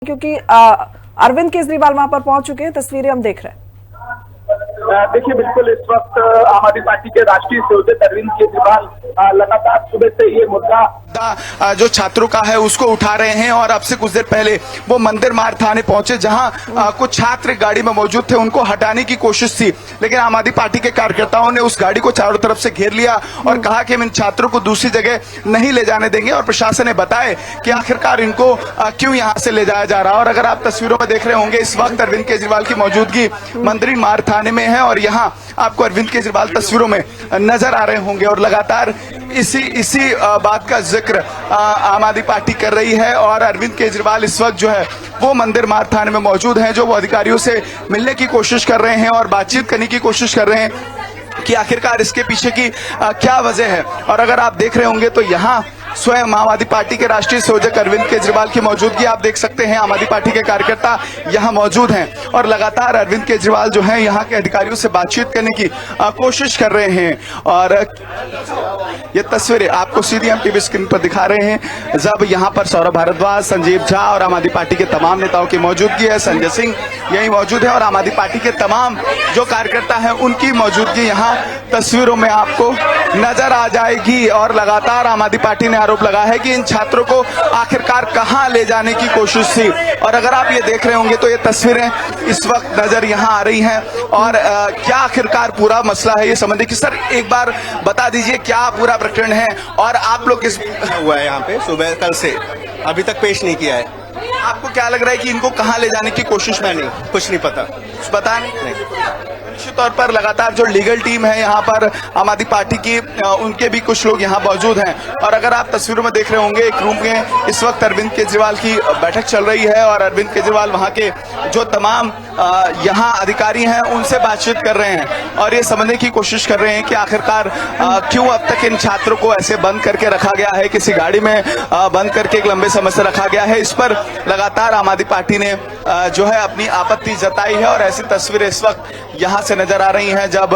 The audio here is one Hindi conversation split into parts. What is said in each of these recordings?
क्योंकि अरविंद केजरीवाल वहां पर पहुंच चुके हैं। तस्वीरें हम देख रहे हैं। देखिए, बिल्कुल इस वक्त आम आदमी पार्टी के राष्ट्रीय सदस्य अरविंद केजरीवाल लगातार सुबह से ये मुद्दा जो छात्रों का है उसको उठा रहे हैं और अब से कुछ देर पहले वो मंदिर मार्ग थाने पहुंचे, जहां कुछ छात्र गाड़ी में मौजूद थे। उनको हटाने की कोशिश थी, लेकिन आम आदमी पार्टी के कार्यकर्ताओं ने उस गाड़ी को चारों तरफ से घेर लिया और कहा कि हम इन छात्रों को दूसरी जगह नहीं ले जाने देंगे। और प्रशासन ने बताया कि आखिरकार इनको क्यों यहां से ले जाया जा रहा है। और अगर आप तस्वीरों में देख रहे होंगे, इस वक्त अरविंद केजरीवाल की मौजूदगी मंदिर मार्ग थाने में है और यहाँ आपको अरविंद केजरीवाल तस्वीरों में नजर आ रहे होंगे। और लगातार इसी बात का जिक्र आम आदमी पार्टी कर रही है। और अरविंद केजरीवाल इस वक्त जो है वो मंदिर मार्ग थाने में मौजूद हैं, जो वो अधिकारियों से मिलने की कोशिश कर रहे हैं और बातचीत करने की कोशिश कर रहे हैं कि आखिरकार इसके पीछे की क्या वजह है। और अगर आप देख रहे होंगे तो यहाँ स्वयं आम आदमी पार्टी के राष्ट्रीय संयोजक अरविंद केजरीवाल की मौजूदगी आप देख सकते हैं। आम आदमी पार्टी के कार्यकर्ता यहाँ मौजूद हैं और लगातार अरविंद केजरीवाल जो हैं यहाँ के अधिकारियों से बातचीत करने की कोशिश कर रहे हैं। और ये तस्वीरें आपको सीधी हम टीवी स्क्रीन पर दिखा रहे हैं, जब यहाँ पर सौरभ भारद्वाज, संजीव झा और आम आदमी पार्टी के तमाम नेताओं की मौजूदगी है। संजय सिंह यही मौजूद है और आम आदमी पार्टी के तमाम जो कार्यकर्ता हैं उनकी मौजूदगी यहाँ तस्वीरों में आपको नजर आ जाएगी। और लगातार आम आदमी पार्टी ने आरोप लगा है कि इन छात्रों को आखिरकार कहां ले जाने की कोशिश थी। और अगर आप ये देख रहे होंगे तो ये तस्वीरें इस वक्त नजर यहां आ रही हैं। और क्या आखिरकार पूरा मसला है ये समझने की। सर, एक बार बता दीजिए क्या पूरा प्रकरण है और आप लोग किस हुआ है यहाँ पे सुबह कल से अभी तक पेश नहीं किया है। आपको क्या लग रहा है कि इनको कहां ले जाने की कोशिश में? नहीं, कुछ नहीं पता, कुछ पता नहीं। निश्चित तौर पर लगातार जो लीगल टीम है यहाँ पर आम आदमी पार्टी की, उनके भी कुछ लोग यहाँ मौजूद हैं। और अगर आप तस्वीरों में देख रहे होंगे, एक रूम में इस वक्त अरविंद केजरीवाल की बैठक चल रही है और अरविंद केजरीवाल वहाँ के जो तमाम यहाँ अधिकारी हैं उनसे बातचीत कर रहे हैं और ये समझने की कोशिश कर रहे हैं कि आखिरकार क्यों अब तक इन छात्रों को ऐसे बंद करके रखा गया है, किसी गाड़ी में बंद करके एक लंबे समय से रखा गया है। इस पर लगातार आम आदमी पार्टी ने जो है अपनी आपत्ति जताई है। और ऐसी तस्वीरें इस वक्त यहाँ से नजर आ रही हैं, जब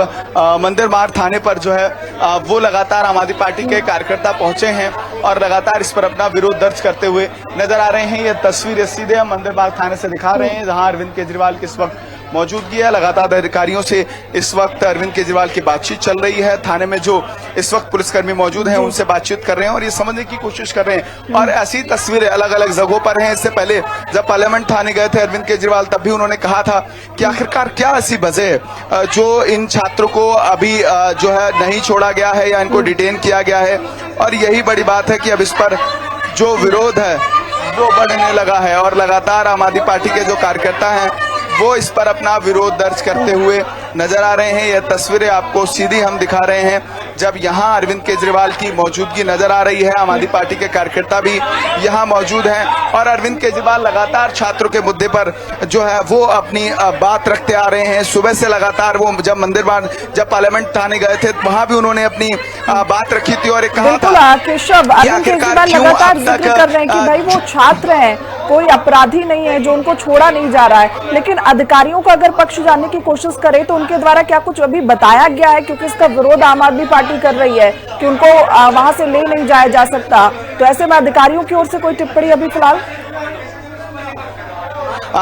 मंदिर मार्ग थाने पर जो है वो लगातार आम आदमी पार्टी के कार्यकर्ता पहुंचे हैं और लगातार इस पर अपना विरोध दर्ज करते हुए नजर आ रहे हैं। ये तस्वीरें सीधे हम मंदिर मार्ग थाने से दिखा रहे हैं, जहां अरविंद केजरीवाल की इस वक्त मौजूदगी है। लगातार अधिकारियों से इस वक्त अरविंद केजरीवाल की बातचीत चल रही है। थाने में जो इस वक्त पुलिसकर्मी मौजूद हैं उनसे बातचीत कर रहे हैं और ये समझने की कोशिश कर रहे हैं। और ऐसी तस्वीरें अलग अलग जगहों पर हैं। इससे पहले जब पार्लियामेंट थाने गए थे अरविंद केजरीवाल, तब भी उन्होंने कहा था कि आखिरकार क्या ऐसी वजह है जो इन छात्रों को अभी जो है नहीं छोड़ा गया है या इनको डिटेन किया गया है। और यही बड़ी बात है कि अब इस पर जो विरोध है वो बढ़ने लगा है और लगातार आम आदमी पार्टी के जो कार्यकर्ता हैं वो इस पर अपना विरोध दर्ज करते हुए नजर आ रहे हैं। यह तस्वीरें आपको सीधी हम दिखा रहे हैं, जब यहाँ अरविंद केजरीवाल की मौजूदगी नजर आ रही है। आम आदमी पार्टी के कार्यकर्ता भी यहाँ मौजूद हैं और अरविंद केजरीवाल लगातार छात्रों के मुद्दे पर जो है वो अपनी बात रखते आ रहे हैं। सुबह से लगातार वो जब पार्लियामेंट थाने गए थे वहां भी उन्होंने अपनी बात रखी थी और कहा था केशव, अरविंद केजरीवाल लगातार जिक्र कर रहे हैं कि भाई वो छात्र हैं, कोई अपराधी नहीं है जो उनको छोड़ा नहीं जा रहा है। लेकिन अधिकारियों का अगर पक्ष जानने की कोशिश करें तो उनके द्वारा क्या कुछ अभी बताया गया है? क्योंकि इसका विरोध आम आदमी पार्टी कर रही है कि उनको वहां से ले नहीं जाया जा सकता, तो ऐसे में अधिकारियों की ओर से कोई टिप्पणी अभी फिलहाल?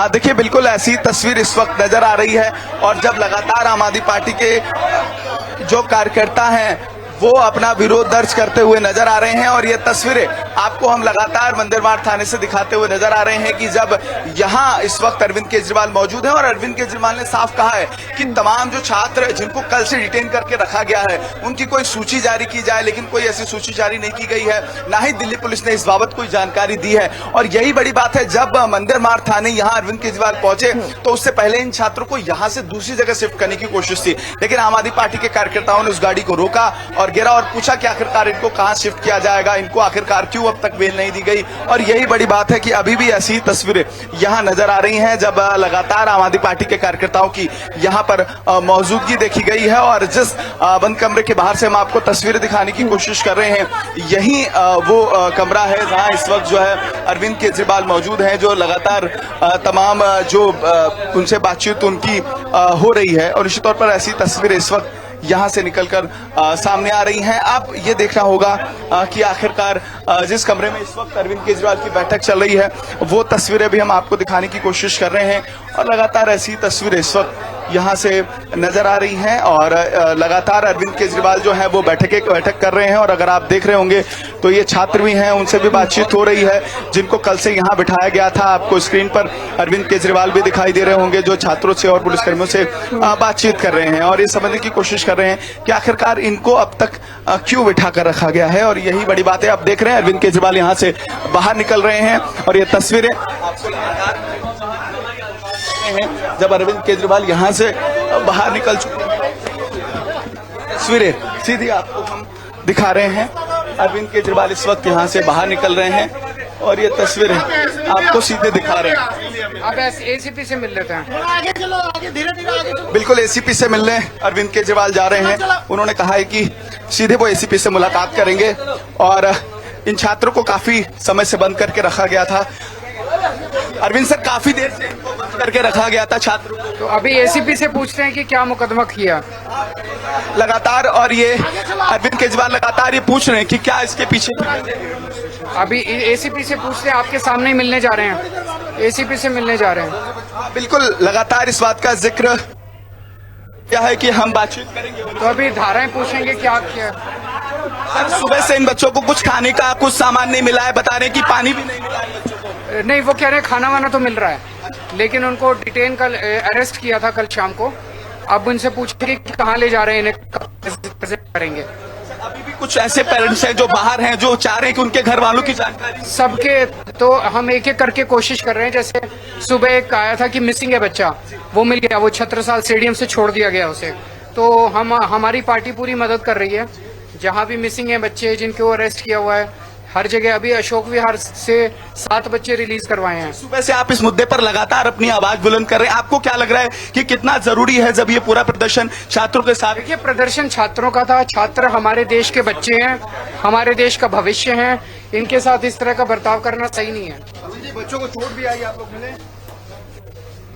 देखिए, बिल्कुल ऐसी तस्वीर इस वक्त नजर आ रही है। और जब लगातार आम आदमी पार्टी के जो कार्यकर्ता हैं वो अपना विरोध दर्ज करते हुए नजर आ रहे हैं और ये तस्वीरें आपको हम लगातार मंदिर मार्ग थाने से दिखाते हुए नजर आ रहे हैं कि जब यहाँ इस वक्त अरविंद केजरीवाल मौजूद हैं और अरविंद केजरीवाल ने साफ कहा है कि तमाम जो छात्र जिनको कल से डिटेन करके रखा गया है उनकी कोई सूची जारी की जाए, लेकिन कोई ऐसी सूची जारी नहीं की गई है, ना ही दिल्ली पुलिस ने इस बाबत कोई जानकारी दी है। और यही बड़ी बात है, जब मंदिर मार्ग थाने यहाँ अरविंद केजरीवाल पहुंचे तो उससे पहले इन छात्रों को यहाँ से दूसरी जगह शिफ्ट करने की कोशिश थी, लेकिन आम आदमी पार्टी के कार्यकर्ताओं ने उस गाड़ी को रोका और गिरा और पूछा कि आखिरकार इनको कहां शिफ्ट किया जाएगा, इनको आखिरकार क्यों अब तक बेल नहीं दी गई। और यही बड़ी बात है कि अभी भी ऐसी तस्वीरें यहां नजर आ रही हैं, जब लगातार आम आदमी पार्टी के कार्यकर्ताओं की यहां पर मौजूदगी देखी गई है। और जिस बंद कमरे के बाहर से हम आपको तस्वीरें दिखाने की कोशिश कर रहे हैं, यही वो कमरा है जहां इस वक्त जो है अरविंद केजरीवाल मौजूद हैं, जो लगातार तमाम जो उनसे बातचीत उनकी हो रही है। और निश्चित तौर पर ऐसी तस्वीरें इस वक्त यहाँ से निकलकर सामने आ रही हैं। अब ये देखना होगा कि आखिरकार जिस कमरे में इस वक्त अरविंद केजरीवाल की बैठक चल रही है वो तस्वीरें भी हम आपको दिखाने की कोशिश कर रहे हैं और लगातार ऐसी तस्वीरें इस वक्त यहाँ से नजर आ रही हैं और लगातार अरविंद केजरीवाल जो है वो बैठक कर रहे हैं और अगर आप देख रहे होंगे तो ये छात्र भी हैं, उनसे भी बातचीत हो रही है जिनको कल से यहाँ बिठाया गया था। आपको स्क्रीन पर अरविंद केजरीवाल भी दिखाई दे रहे होंगे जो छात्रों से और पुलिसकर्मियों से बातचीत कर रहे हैं और ये समझने की कोशिश कर रहे हैं कि आखिरकार इनको अब तक क्यों बिठा कर रखा गया है और यही बड़ी बात है। आप देख रहे हैं अरविंद केजरीवाल यहाँ से बाहर निकल रहे हैं और ये तस्वीरें आपको लगातार हैं जब अरविंद केजरीवाल यहाँ से बाहर निकल चुके हैं। तस्वीरें सीधी आपको हम दिखा रहे हैं, अरविंद केजरीवाल इस वक्त यहाँ से बाहर निकल रहे हैं और ये तस्वीरें आपको सीधे दिखा रहे हैं। अब एसीपी से मिल लेते हैं। आगे चलो, आगे धीरे-धीरे आगे चलो। बिल्कुल एसीपी से मिलने अरविंद केजरीवाल जा रहे हैं। उन्होंने कहा है कि सीधे वो एसीपी से मुलाकात करेंगे और इन छात्रों को काफी समय से बंद करके रखा गया था। अरविंद सर, काफी देर से इनको बंद करके रखा गया था छात्रों को, तो अभी एसीपी से पूछते हैं कि क्या मुकदमा किया लगातार, और ये अरविंद केजरीवाल लगातार ये पूछ रहे हैं कि क्या इसके पीछे। अभी एसीपी से पूछते हैं, आपके सामने ही मिलने जा रहे हैं, एसीपी से मिलने जा रहे हैं। बिल्कुल लगातार इस बात का जिक्र क्या है कि हम बातचीत करेंगे। तो अभी धाराएं पूछेंगे क्या किया। सुबह से इन बच्चों को कुछ खाने का कुछ सामान नहीं मिला है, बता रहे कि पानी भी नहीं मिला है बच्चों को। नहीं, वो कह रहे हैं खाना वाना तो मिल रहा है, लेकिन उनको डिटेन कल अरेस्ट किया था कल शाम को। अब उनसे पूछेंगे कि कहाँ ले जा रहे हैं, इन्हें प्रेजेंट करेंगे। अभी भी कुछ ऐसे पेरेंट्स हैं जो बाहर हैं जो चाह रहे हैं कि उनके घर वालों की जानकारी। सबके तो हम एक एक करके कोशिश कर रहे हैं। जैसे सुबह एक आया था कि मिसिंग है बच्चा, वो मिल गया, वो छत्रसाल स्टेडियम से छोड़ दिया गया उसे। तो हमारी पार्टी पूरी मदद कर रही है, जहाँ भी मिसिंग है बच्चे जिनको अरेस्ट किया हुआ है हर जगह। अभी अशोक विहार से 7 बच्चे रिलीज करवाए हैं। सुबह से आप इस मुद्दे पर लगातार अपनी आवाज बुलंद कर रहे हैं, आपको क्या लग रहा है कि कितना जरूरी है जब ये पूरा प्रदर्शन छात्रों के साथ। देखिए, प्रदर्शन छात्रों का था, छात्र हमारे देश के बच्चे हैं, हमारे देश का भविष्य है, इनके साथ इस तरह का बर्ताव करना सही नहीं है। बच्चों को चोट भी आई, आप लोग मिले?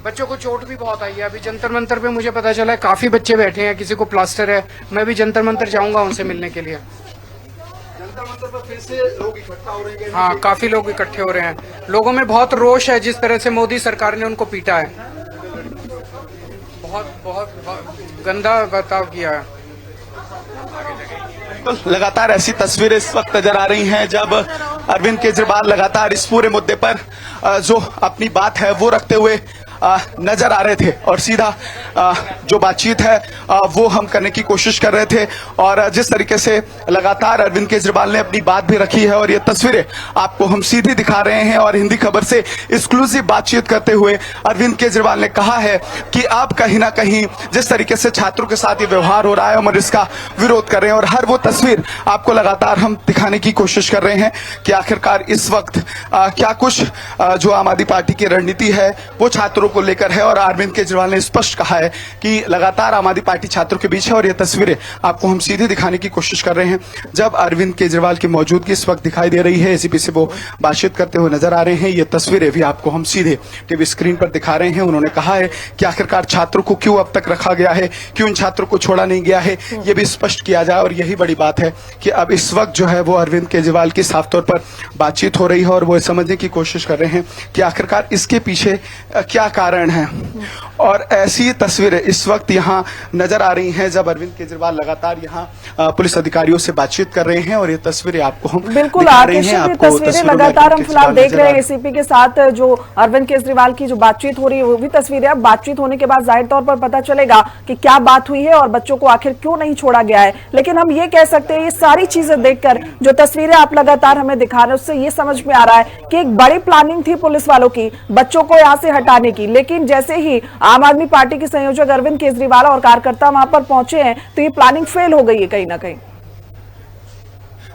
बच्चों को चोट भी बहुत आई है। अभी जंतर मंतर पे मुझे पता चला है काफी बच्चे बैठे हैं, किसी को प्लास्टर है। मैं भी जंतर मंतर जाऊंगा उनसे मिलने के लिए। फिर से लोग इकट्ठा हो रहे हैं। हाँ, काफी लोग इकट्ठे हो रहे हैं। लोगों में बहुत रोष है जिस तरह से मोदी सरकार ने उनको पीटा है, बहुत बहुत गंदा बर्ताव किया है। लगातार ऐसी तस्वीरें इस वक्त नजर आ रही हैं जब अरविंद केजरीवाल लगातार इस पूरे मुद्दे पर जो अपनी बात है वो रखते हुए नजर आ रहे थे और सीधा जो बातचीत है वो हम करने की कोशिश कर रहे थे। और जिस तरीके से लगातार अरविंद केजरीवाल ने अपनी बात भी रखी है और ये तस्वीरें आपको हम सीधी दिखा रहे हैं और हिंदी खबर से एक्सक्लूसिव बातचीत करते हुए अरविंद केजरीवाल ने कहा है कि आप कहीं ना कहीं जिस तरीके से छात्रों के साथ ये व्यवहार हो रहा है हम इसका विरोध कर रहे हैं और हर वो तस्वीर आपको लगातार हम दिखाने की कोशिश कर रहे हैं कि आखिरकार इस वक्त क्या कुछ जो आम आदमी पार्टी की रणनीति है वो छात्रों को लेकर है। और अरविंद केजरीवाल ने स्पष्ट कहा है कि लगातार आम आदमी पार्टी छात्रों के बीच है और ये तस्वीरें आपको हम सीधे दिखाने की कोशिश कर रहे हैं जब अरविंद केजरीवाल की मौजूदगी इस वक्त दिखाई दे रही है। एसीपी से वो बातचीत करते हुए नजर आ रहे हैं। ये तस्वीरें भी आपको हम सीधे टीवी स्क्रीन पर दिखा रहे हैं। उन्होंने कहा है कि आखिरकार छात्रों को क्यों अब तक रखा गया है, क्यों इन छात्रों को छोड़ा नहीं गया है, ये भी स्पष्ट किया जाए। और यही बड़ी बात है कि अब इस वक्त जो है वो अरविंद केजरीवाल की साफ तौर पर बातचीत हो रही है और वो समझने की कोशिश कर रहे हैं कि आखिरकार इसके पीछे क्या कारण है। और ऐसी तस्वीरें इस वक्त यहाँ नजर आ रही हैं जब अरविंद केजरीवाल लगातार यहाँ पुलिस अधिकारियों से बातचीत कर रहे हैं और ये तस्वीरें आपको हम बिल्कुल दिखा रहे हैं। ये तस्वीरें लगातार हम फिलहाल देख रहे हैं एसीपी के साथ जो अरविंद केजरीवाल की जो बातचीत हो रही है वो भी तस्वीरें। अब बातचीत होने के बाद जाहिर तौर पर पता चलेगा कि क्या बात हुई है और बच्चों को आखिर क्यों नहीं छोड़ा गया है। लेकिन हम ये कह सकते हैं ये सारी चीजें देखकर जो तस्वीरें आप लगातार हमें दिखा रहे हैं उससे ये समझ में आ रहा है कि एक बड़ी प्लानिंग थी पुलिस वालों की बच्चों को यहाँ से हटाने की। लेकिन जैसे ही आम आदमी पार्टी के संयोजक अरविंद केजरीवाल और कार्यकर्ता वहां पर पहुंचे हैं तो ये प्लानिंग फेल हो गई है कहीं ना कहीं।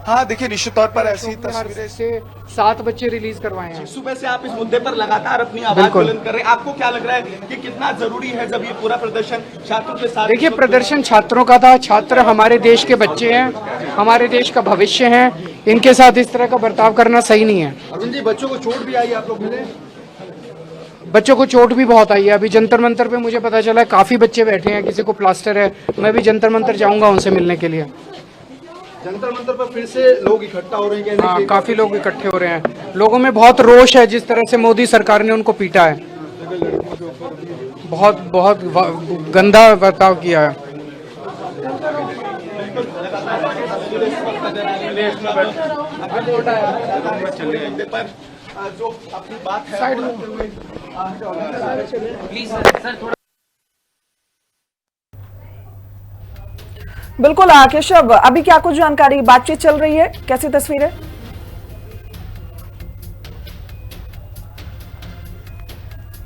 हाँ देखिए, निश्चित तौर पर ऐसी तस्वीरें से 7 बच्चे रिलीज करवाए हैं। सुबह से आप इस मुद्दे पर लगातार अपनी आवाज बुलंद कर रहे हैं, आपको क्या लग रहा है कि कितना जरूरी है जब ये पूरा प्रदर्शन छात्रों के साथ। देखिए, प्रदर्शन छात्रों का था, छात्र हमारे देश के बच्चे हैं, हमारे देश का भविष्य है, इनके साथ इस तरह का बर्ताव करना सही नहीं है। अरविंद जी, बच्चों को चोट भी आई, आप लोग मिले? बच्चों को चोट भी बहुत आई है। अभी जंतर मंतर पे मुझे पता चला है काफी बच्चे बैठे हैं, किसी को प्लास्टर है। मैं भी जंतर मंतर जाऊंगा उनसे मिलने के लिए। जंतर मंतर पर फिर से लोग इकट्ठा हो रहे हैं, कहने हाँ, के- काफी लोग इकट्ठे हो रहे हैं। लोगों में बहुत रोष है जिस तरह से मोदी सरकार ने उनको पीटा है। बहुत बहुत गंदा बर्ताव किया है। जो अपनी बात है बिल्कुल केशव, अभी क्या कुछ जानकारी, बातचीत चल रही है, कैसी तस्वीरें?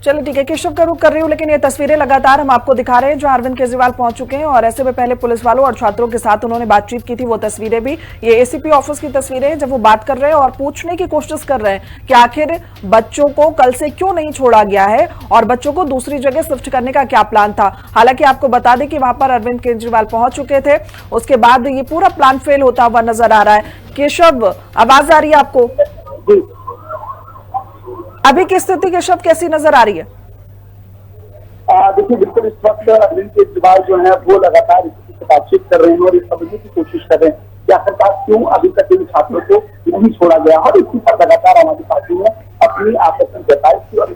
चलिए ठीक है, केशव का रुख कर रही हूँ, लेकिन ये तस्वीरें लगातार हम आपको दिखा रहे हैं जो अरविंद केजरीवाल पहुंच चुके हैं और ऐसे में पहले पुलिस वालों और छात्रों के साथ उन्होंने बातचीत की थी। वो तस्वीरें भी, ये एसीपी ऑफिस की तस्वीरें हैं जब वो बात कर रहे हैं और पूछने की कोशिश कर रहे हैं कि आखिर बच्चों को कल से क्यों नहीं छोड़ा गया है और बच्चों को दूसरी जगह शिफ्ट करने का क्या प्लान था। हालांकि आपको बता दें कि वहां पर अरविंद केजरीवाल पहुंच चुके थे, उसके बाद ये पूरा प्लान फेल होता हुआ नजर आ रहा है। केशव, आवाज आ रही है आपको? अभी की स्थिति केशव कैसी नजर आ रही है? देखिए बिल्कुल इस वक्त अरविंद केजरीवाल जो है वो लगातार इसी से बातचीत कर रहे हैं और ये समझने की कोशिश कर रहे हैं कि आखिरकार क्यों अभी तक इन छात्रों को नहीं छोड़ा गया। और इसी पर लगातार हमारी पार्टी ने अपनी आपत्ति जताई थी और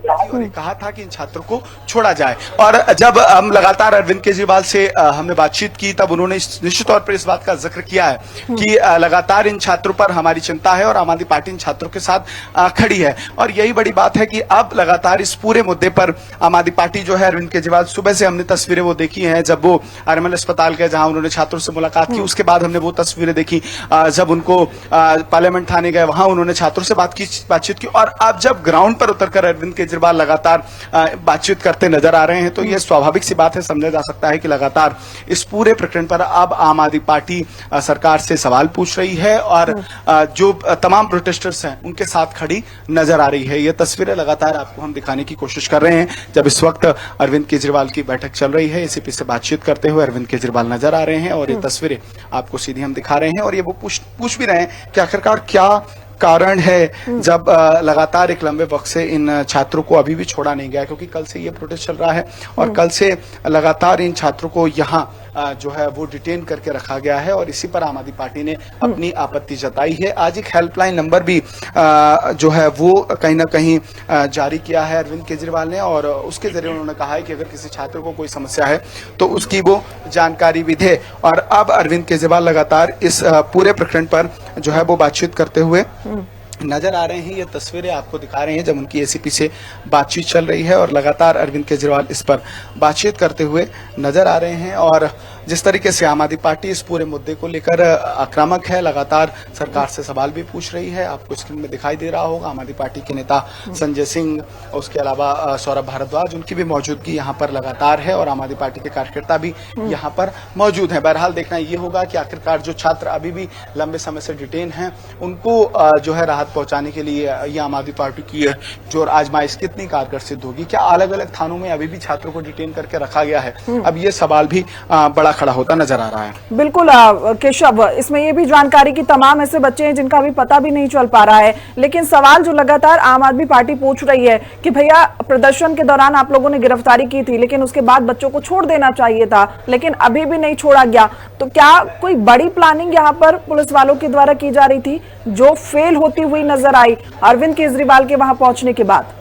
कहा था कि इन छात्रों को छोड़ा जाए। और जब हम लगातार अरविंद केजरीवाल से हमने बातचीत की तब उन्होंने निश्चित तौर पर इस बात का जिक्र किया है कि लगातार इन छात्रों पर हमारी चिंता है और आम आदमी पार्टी इन छात्रों के साथ खड़ी है। और यही बड़ी बात है कि अब लगातार इस पूरे मुद्दे पर आम आदमी पार्टी जो है अरविंद केजरीवाल, सुबह से हमने तस्वीरें वो देखी हैं जब वो आरएमएल अस्पताल गए जहां उन्होंने छात्रों से मुलाकात की। उसके बाद हमने वो तस्वीरें देखी जब उनको पार्लियामेंट थाने गए, वहां उन्होंने छात्रों से बातचीत की। और अब जब ग्राउंड पर उतरकर अरविंद केजरीवाल लगातार बातचीत करते नजर आ रहे हैं तो यह स्वाभाविक सी बात है, समझा जा सकता है कि लगातार इस पूरे प्रकरण पर अब आम आदमी पार्टी सरकार से सवाल पूछ रही है और जो तमाम प्रोटेस्टर्स हैं उनके साथ खड़ी नजर आ रही है। ये तस्वीरें लगातार आपको हम दिखाने की कोशिश कर रहे हैं जब इस वक्त अरविंद केजरीवाल की बैठक चल रही है। एसीपी से बातचीत करते हुए अरविंद केजरीवाल नजर आ रहे हैं और ये तस्वीरें आपको सीधी हम दिखा रहे हैं। और ये वो पूछ भी रहे हैं कि आखिरकार क्या कारण है जब लगातार एक लंबे वक्त से इन छात्रों को अभी भी छोड़ा नहीं गया, क्योंकि कल से ये प्रोटेस्ट चल रहा है और कल से लगातार इन छात्रों को यहाँ जो है वो डिटेन करके रखा गया है और इसी पर आम आदमी पार्टी ने अपनी आपत्ति जताई है। आज एक हेल्पलाइन नंबर भी जो है वो कहीं ना कहीं जारी किया है अरविंद केजरीवाल ने और उसके जरिए उन्होंने कहा है कि अगर किसी छात्र को कोई समस्या है तो उसकी वो जानकारी भी दे। और अब अरविंद केजरीवाल लगातार इस पूरे प्रकरण पर जो है वो बातचीत करते हुए नजर आ रहे हैं। ये तस्वीरें आपको दिखा रहे हैं जब उनकी एसीपी से बातचीत चल रही है और लगातार अरविंद केजरीवाल इस पर बातचीत करते हुए नजर आ रहे हैं। और जिस तरीके से आम आदमी पार्टी इस पूरे मुद्दे को लेकर आक्रामक है, लगातार सरकार से सवाल भी पूछ रही है, आपको स्क्रीन में दिखाई दे रहा होगा। आम आदमी पार्टी के नेता संजय सिंह, उसके अलावा सौरभ भारद्वाज, उनकी भी मौजूदगी यहाँ पर लगातार है और आम आदमी पार्टी के कार्यकर्ता भी यहाँ पर मौजूद है। बहरहाल देखना ये होगा कि आखिरकार जो छात्र अभी भी लंबे समय से डिटेन हैं उनको जो है राहत पहुंचाने के लिए ये आम आदमी पार्टी की जो आजमाइश कितनी कारगर सिद्ध होगी। क्या अलग अलग थानों में अभी भी छात्रों को डिटेन करके रखा गया है, अब ये सवाल भी बड़ा खड़ा होता नजर आ रहा है। बिल्कुल केशव, इसमें ये भी जानकारी कि तमाम ऐसे बच्चे हैं जिनका अभी पता भी नहीं चल पा रहा है, लेकिन सवाल जो लगातार आम आदमी पार्टी पूछ रही है कि भैया प्रदर्शन के दौरान आप लोगों ने गिरफ्तारी की थी लेकिन उसके बाद बच्चों को छोड़ देना चाहिए था, लेकिन अभी भी नहीं छोड़ा गया, तो क्या कोई बड़ी प्लानिंग यहाँ पर पुलिस वालों के द्वारा की जा रही थी जो फेल होती हुई नजर आई अरविंद केजरीवाल के वहां पहुंचने के बाद?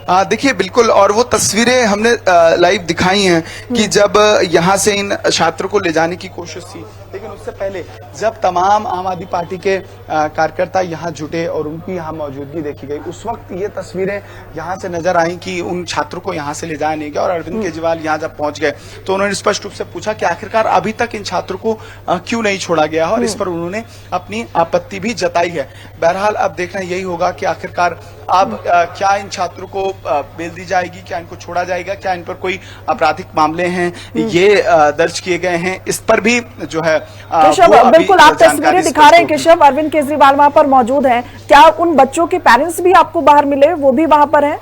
देखिए बिल्कुल, और वो तस्वीरें हमने लाइव दिखाई हैं कि जब यहाँ से इन छात्रों को ले जाने की कोशिश थी, लेकिन उससे पहले जब तमाम आम आदमी पार्टी के कार्यकर्ता यहाँ जुटे और उनकी यहाँ मौजूदगी देखी गई, उस वक्त ये तस्वीरें यहाँ से नजर आई कि उन छात्रों को यहाँ से ले जाया नहीं गया। और अरविंद केजरीवाल यहाँ जब पहुंच गए तो उन्होंने स्पष्ट रूप से पूछा कि आखिरकार अभी तक इन छात्रों को क्यों नहीं छोड़ा गया और इस पर उन्होंने अपनी आपत्ति भी जताई है। बहरहाल अब देखना यही होगा कि आखिरकार अब क्या इन छात्रों को बेल दी जाएगी, क्या इनको छोड़ा जाएगा, क्या इन पर कोई आपराधिक मामले हैं ये दर्ज किए गए हैं, इस पर भी जो है केशव, बिल्कुल आप तस्वीरें दिखा रहे हैं केशव, अरविंद केजरीवाल वहां पर मौजूद हैं, क्या उन बच्चों के पेरेंट्स भी आपको बाहर मिले, वो भी वहां पर हैं?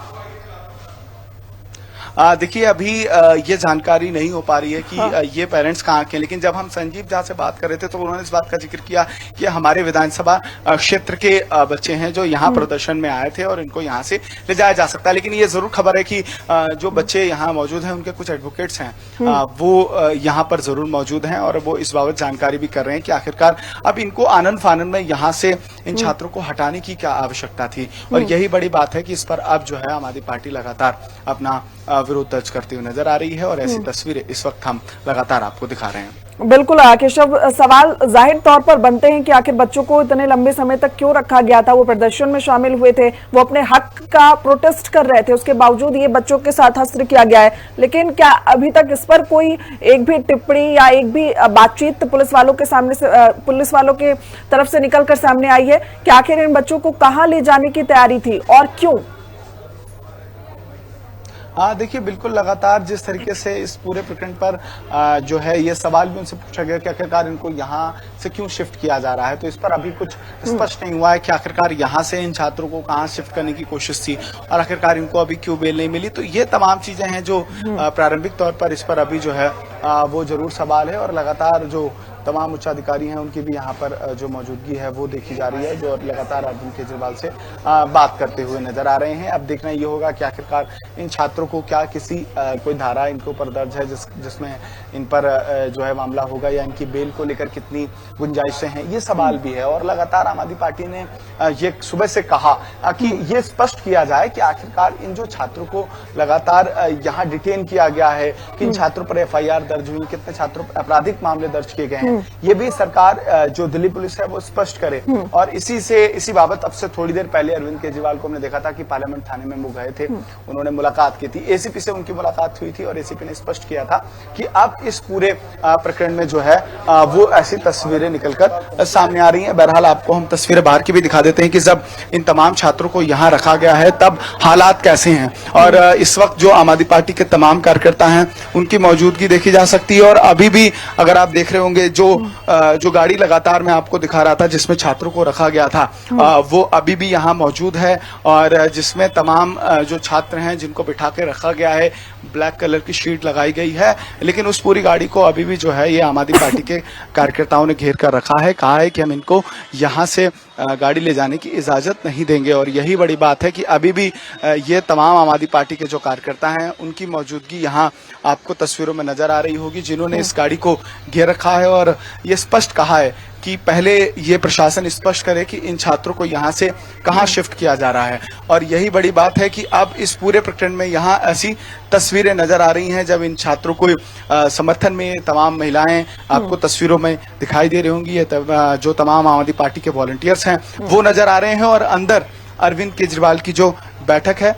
देखिए अभी ये जानकारी नहीं हो पा रही है कि ये पेरेंट्स कहाँ के हैं, लेकिन जब हम संजीव झा से बात कर रहे थे तो उन्होंने इस बात का जिक्र किया कि हमारे विधानसभा क्षेत्र के बच्चे हैं जो यहाँ प्रदर्शन में आए थे और इनको यहाँ से ले जाया जा सकता है। लेकिन ये जरूर खबर है कि जो बच्चे यहाँ मौजूद हैं उनके कुछ एडवोकेट्स हैं वो यहाँ पर जरूर मौजूद हैं और वो इस बाबत जानकारी भी कर रहे हैं कि आखिरकार अब इनको आनन फानन में यहाँ से इन छात्रों को हटाने की क्या आवश्यकता थी। और यही बड़ी बात है कि इस पर अब जो है आम आदमी पार्टी लगातार अपना विरोध दर्ज करती हुई नजर आ रही है और ऐसी तस्वीरें इस वक्त हम लगातार आपको दिखा रहे हैं। बिल्कुल केशव, सवाल जाहिर तौर पर बनते हैं कि आखिर बच्चों को इतने लंबे समय तक क्यों रखा गया था। वो प्रदर्शन में शामिल हुए थे, वो अपने हक का प्रोटेस्ट कर रहे थे, उसके बावजूद ये बच्चों के साथ हस्त्र किया गया है। लेकिन क्या अभी तक इस पर कोई एक भी टिप्पणी या एक भी बातचीत पुलिस वालों के सामने से, पुलिस वालों के तरफ से निकलकर सामने आई है कि आखिर इन बच्चों को कहाँ ले जाने की तैयारी थी और क्यों? हाँ देखिए, बिल्कुल लगातार जिस तरीके से इस पूरे प्रकरण पर जो है ये सवाल भी उनसे पूछा गया कि आखिरकार इनको यहाँ से क्यों शिफ्ट किया जा रहा है, तो इस पर अभी कुछ स्पष्ट नहीं हुआ है कि आखिरकार यहाँ से इन छात्रों को कहाँ शिफ्ट करने की कोशिश थी और आखिरकार इनको अभी क्यों बेल नहीं मिली। तो ये तमाम चीजें हैं जो प्रारंभिक तौर पर इस पर अभी जो है वो जरूर सवाल है और लगातार जो तमाम उच्चाधिकारी हैं उनकी भी यहाँ पर जो मौजूदगी है वो देखी जा रही है, जो लगातार अरविंद केजरीवाल से बात करते हुए नजर आ रहे हैं। अब देखना ये होगा कि आखिरकार इन छात्रों को क्या किसी कोई धारा इनके ऊपर दर्ज है जिसमें इन पर जो है मामला होगा या इनकी बेल को लेकर कितनी गुंजाइशें हैं, ये सवाल भी है। और लगातार आम आदमी पार्टी ने ये सुबह से कहा कि ये स्पष्ट किया जाए कि आखिरकार इन जो छात्रों को लगातार यहाँ डिटेन किया गया है, किन छात्रों पर FIR दर्ज हुई, कितने छात्रों पर आपराधिक मामले दर्ज किए गए हैं, ये भी सरकार जो दिल्ली पुलिस है वो स्पष्ट करे। और इसी बाबत अब से थोड़ी देर पहले अरविंद केजरीवाल को हमने देखा था कि पार्लियामेंट थाने में वो गए थे, उन्होंने मुलाकात की थी, ACP से उनकी मुलाकात हुई थी और ACP ने स्पष्ट किया था कि अब इस पूरे प्रकरण में जो है वो ऐसी तस्वीरें निकलकर सामने आ रही हैं। बहरहाल आपको हम तस्वीरें बाहर की भी दिखा देते हैं कि जब इन तमाम छात्रों को यहाँ रखा गया है तब हालात कैसे हैं और इस वक्त जो आम आदमी पार्टी के तमाम कार्यकर्ता हैं उनकी मौजूदगी देखी जा सकती है। और अभी भी अगर आप देख रहे होंगे जो गाड़ी लगातार मैं आपको दिखा रहा था जिसमें छात्रों को रखा गया था वो अभी भी यहाँ मौजूद है और जिसमें तमाम जो छात्र हैं जिनको बिठा के रखा गया है, ब्लैक कलर की शीट लगाई गई है, लेकिन उस पूरी गाड़ी को अभी भी जो है ये आम आदमी पार्टी के कार्यकर्ताओं ने घेर कर रखा है, कहा है कि हम इनको यहाँ से गाड़ी ले जाने की इजाजत नहीं देंगे। और यही बड़ी बात है कि अभी भी ये तमाम आम आदमी पार्टी के जो कार्यकर्ता हैं उनकी मौजूदगी यहाँ आपको तस्वीरों में नजर आ रही होगी, जिन्होंने इस गाड़ी को घेर रखा है और ये स्पष्ट कहा है कि पहले ये प्रशासन स्पष्ट करे कि इन छात्रों को यहाँ से कहाँ शिफ्ट किया जा रहा है। और यही बड़ी बात है कि अब इस पूरे प्रकरण में यहाँ ऐसी तस्वीरें नजर आ रही हैं जब इन छात्रों को समर्थन में तमाम महिलाएं आपको तस्वीरों में दिखाई दे रही होंगी, ये जो तमाम आम आदमी पार्टी के वॉलंटियर्स हैं वो नजर आ रहे हैं और अंदर अरविंद केजरीवाल की जो बैठक है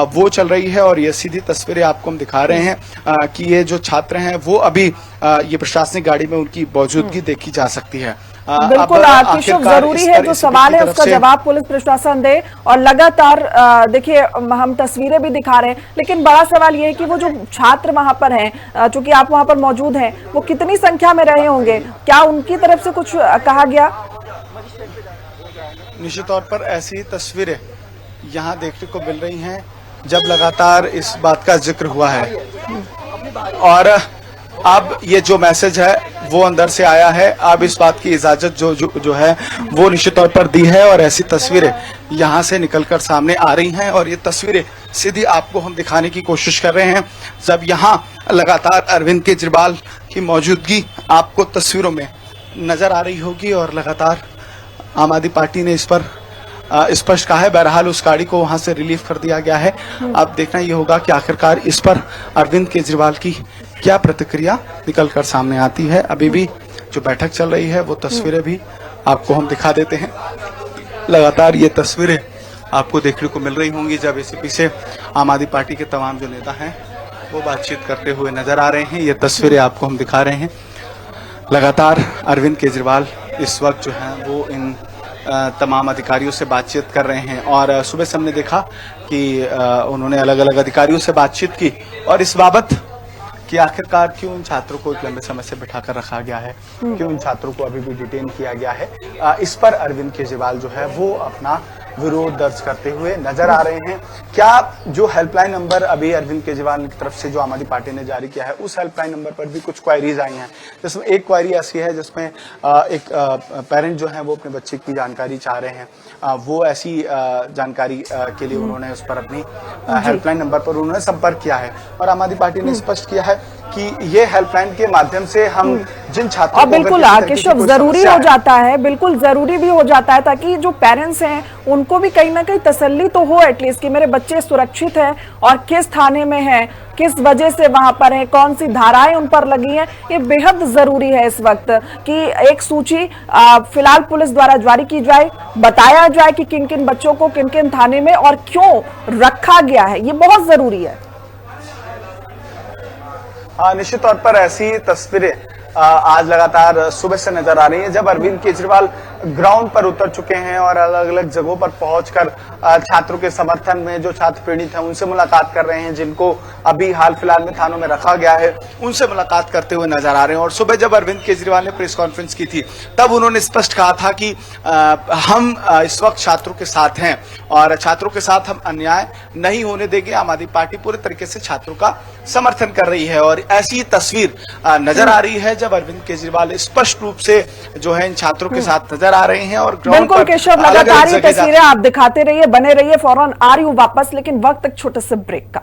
वो चल रही है। और ये सीधी तस्वीरें आपको हम दिखा रहे हैं कि ये जो छात्र हैं वो अभी ये प्रशासनिक गाड़ी में उनकी मौजूदगी देखी जा सकती है। बिल्कुल केशव, जरूरी है जो सवाल है उसका जवाब पुलिस प्रशासन दे और लगातार देखिए हम तस्वीरें भी दिखा रहे हैं, लेकिन बड़ा सवाल ये है कि वो जो छात्र वहां पर हैं, चूंकि आप वहां पर मौजूद हैं, वो कितनी संख्या में रहे होंगे, क्या उनकी तरफ से कुछ कहा गया? निश्चित तौर पर ऐसी तस्वीरें यहाँ देखने को मिल रही हैं जब लगातार इस बात का जिक्र हुआ है और अब ये जो मैसेज है वो अंदर से आया है, अब इस बात की इजाजत जो है वो निश्चित तौर पर दी है और ऐसी तस्वीरें यहाँ से निकलकर सामने आ रही हैं। और ये तस्वीरें सीधी आपको हम दिखाने की कोशिश कर रहे हैं जब यहाँ लगातार अरविंद केजरीवाल की मौजूदगी आपको तस्वीरों में नजर आ रही होगी और लगातार आम आदमी पार्टी ने इस पर स्पष्ट कहा है। बहरहाल उस गाड़ी को वहां से रिलीव कर दिया गया है। अब देखना ये होगा कि आखिरकार इस पर अरविंद केजरीवाल की क्या प्रतिक्रिया निकलकर सामने आती है। अभी भी जो बैठक चल रही है वो तस्वीरें भी आपको हम दिखा देते हैं। लगातार ये तस्वीरें आपको देखने को मिल रही होंगी जब ACP से आम आदमी पार्टी के तमाम जो नेता हैं वो बातचीत करते हुए नजर आ रहे हैं। ये तस्वीरें आपको हम दिखा रहे हैं। लगातार अरविंद केजरीवाल इस वक्त जो है वो इन तमाम अधिकारियों से बातचीत कर रहे हैं और सुबह से हमने देखा कि उन्होंने अलग अलग अधिकारियों से बातचीत की और इस बाबत कि आखिरकार क्यों इन छात्रों को एक लंबे समय से बिठाकर रखा गया है, क्यों इन छात्रों को अभी भी डिटेन किया गया है, इस पर अरविंद केजरीवाल जो है वो अपना विरोध दर्ज करते हुए नजर आ रहे हैं। क्या जो हेल्पलाइन नंबर अभी अरविंद केजरीवाल की तरफ से जो आम आदमी पार्टी ने जारी किया है, उस हेल्पलाइन नंबर पर भी कुछ क्वायरीज आई हैं, जिसमें एक क्वायरी ऐसी है जिसमें एक पेरेंट जो है वो अपने बच्चे की जानकारी चाह रहे हैं, वो ऐसी जानकारी के लिए उन्होंने उस पर अपनी हेल्पलाइन नंबर पर उन्होंने संपर्क किया है और आम आदमी पार्टी ने स्पष्ट किया है कि ये हेल्पलाइन के माध्यम से हम जिन छात्रों और बिल्कुल केशव जरूरी हो जाता है, बिल्कुल जरूरी भी हो जाता है ताकि जो पेरेंट्स हैं उनको भी कहीं ना कहीं तसल्ली तो हो एटलीस्ट कि मेरे बच्चे सुरक्षित हैं और किस थाने में हैं, किस वजह से वहां पर है, कौन सी धाराएं उन पर लगी हैं। ये बेहद जरूरी है इस वक्त कि एक सूची फिलहाल पुलिस द्वारा जारी की जाए, बताया जाए कि किन किन बच्चों को किन किन थाने में और क्यों रखा गया है, ये बहुत जरूरी है। निश्चित तौर पर ऐसी तस्वीरें आज लगातार सुबह से नजर आ रही हैं, जब अरविंद केजरीवाल ग्राउंड पर उतर चुके हैं और अलग अलग जगहों पर पहुंचकर छात्रों के समर्थन में जो छात्र पीड़ित हैं उनसे मुलाकात कर रहे हैं, जिनको अभी हाल फिलहाल में थानों में रखा गया है, उनसे मुलाकात करते हुए नजर आ रहे हैं। और सुबह जब अरविंद केजरीवाल ने प्रेस कॉन्फ्रेंस की थी तब उन्होंने स्पष्ट कहा था कि हम इस वक्त छात्रों के साथ हैं और छात्रों के साथ हम अन्याय नहीं होने देंगे। आम आदमी पार्टी पूरे तरीके से छात्रों का समर्थन कर रही है और ऐसी तस्वीर नजर आ रही है जब अरविंद केजरीवाल स्पष्ट रूप से जो है इन छात्रों के साथ नजर आ रहे हैं और बिल्कुल केशव, लगातार ये तस्वीरें आप दिखाते रहिए, बने रहिए, फौरन आ रही हूं वापस, लेकिन वक्त एक छोटे से ब्रेक का।